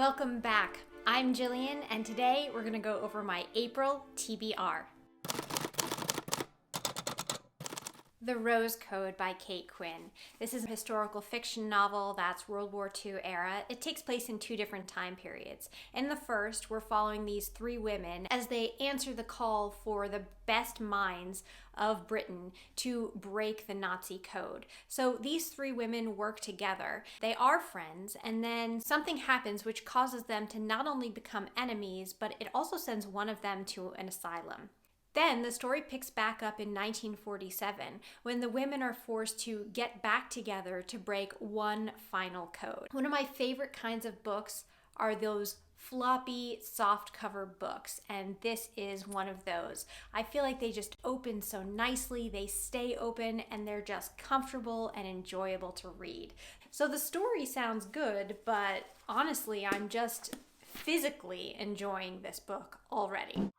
Welcome back. I'm Jillian, and today we're going to go over my April TBR. The Rose Code by Kate Quinn. This is a historical fiction novel that's World War II era. It takes place in two different time periods. In the first, we're following these three women as they answer the call for the best minds of Britain to break the Nazi code. So these three women work together. They are friends, and then something happens which causes them to not only become enemies, but it also sends one of them to an asylum. Then the story picks back up in 1947 when the women are forced to get back together to break one final code. One of my favorite kinds of books are those floppy, soft cover books, and this is one of those. I feel like they just open so nicely, they stay open, and they're just comfortable and enjoyable to read. So the story sounds good, but honestly, I'm just physically enjoying this book already.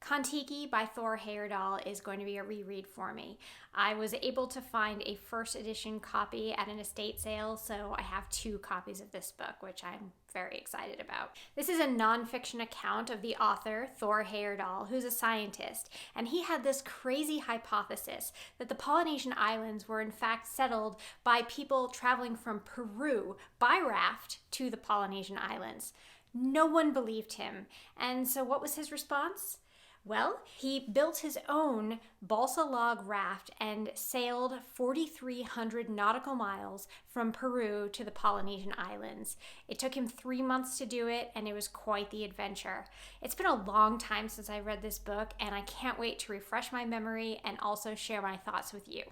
Kontiki by Thor Heyerdahl is going to be a reread for me. I was able to find a first edition copy at an estate sale, so I have 2 copies of this book, which I'm very excited about. This is a nonfiction account of the author, Thor Heyerdahl, who's a scientist, and he had this crazy hypothesis that the Polynesian Islands were in fact settled by people traveling from Peru by raft to the Polynesian Islands. No one believed him, and so what was his response? Well, he built his own balsa log raft and sailed 4,300 nautical miles from Peru to the Polynesian Islands. It took him 3 months to do it, and it was quite the adventure. It's been a long time since I read this book, and I can't wait to refresh my memory and also share my thoughts with you.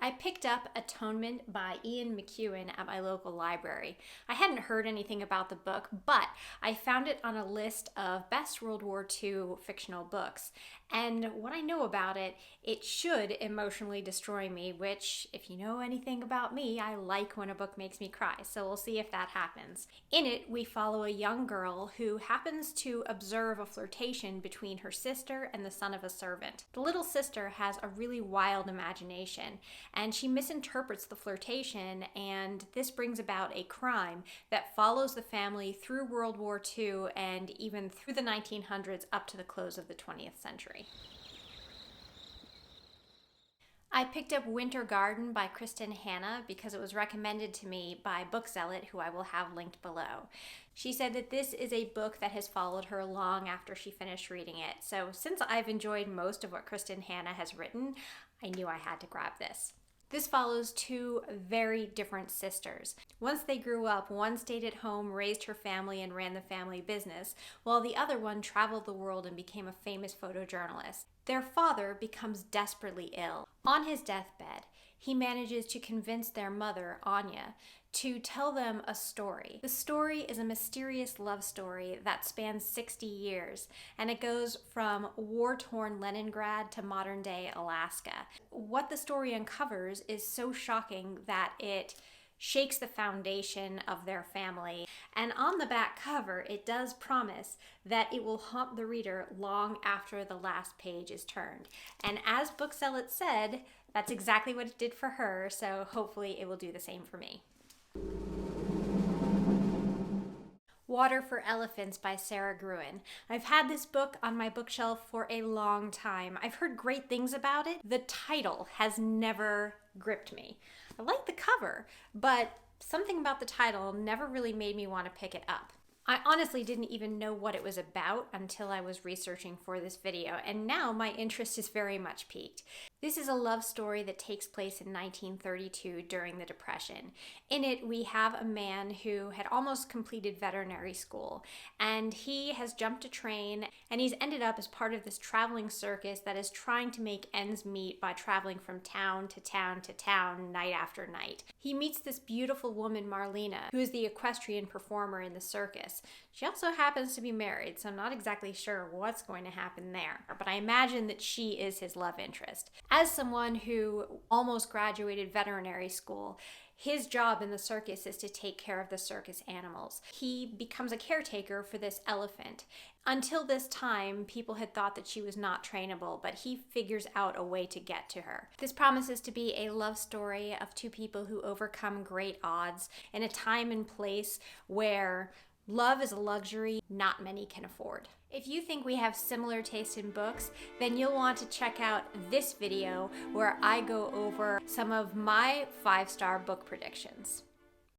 I picked up Atonement by Ian McEwan at my local library. I hadn't heard anything about the book, but I found it on a list of best World War II fictional books. And what I know about it, it should emotionally destroy me, which, if you know anything about me, I like when a book makes me cry, so we'll see if that happens. In it, we follow a young girl who happens to observe a flirtation between her sister and the son of a servant. The little sister has a really wild imagination, and she misinterprets the flirtation, and this brings about a crime that follows the family through World War II and even through the 1900s up to the close of the 20th century. I picked up Winter Garden by Kristin because it was recommended to me by Bookzealot, who I will have linked below. She said that this is a book that has followed her long after she finished reading it. So since I've enjoyed most of what Kristin has written, I knew I had to grab this. This follows 2 very different sisters. Once they grew up, one stayed at home, raised her family, and ran the family business, while the other one traveled the world and became a famous photojournalist. Their father becomes desperately ill. On his deathbed, he manages to convince their mother, Anya, to tell them a story. The story is a mysterious love story that spans 60 years, and it goes from war-torn Leningrad to modern-day Alaska. What the story uncovers is so shocking that it shakes the foundation of their family. And on the back cover, it does promise that it will haunt the reader long after the last page is turned. And as Bookzealot said, that's exactly what it did for her, so hopefully it will do the same for me. Water for Elephants by Sara Gruen. I've had this book on my bookshelf for a long time. I've heard great things about it. The title has never gripped me. I like the cover, but something about the title never really made me want to pick it up. I honestly didn't even know what it was about until I was researching for this video, and now my interest is very much piqued. This is a love story that takes place in 1932 during the Depression. In it, we have a man who had almost completed veterinary school, and he has jumped a train, and he's ended up as part of this traveling circus that is trying to make ends meet by traveling from town to town to town, night after night. He meets this beautiful woman, Marlena, who is the equestrian performer in the circus. She also happens to be married, so I'm not exactly sure what's going to happen there, but I imagine that she is his love interest. As someone who almost graduated veterinary school, His job in the circus is to take care of the circus animals. He becomes a caretaker for this elephant. Until this time, people had thought that she was not trainable, but he figures out a way to get to her. This promises to be a love story of two people who overcome great odds in a time and place where love is a luxury not many can afford. If you think we have similar taste in books, then you'll want to check out this video where I go over some of my 5-star book predictions.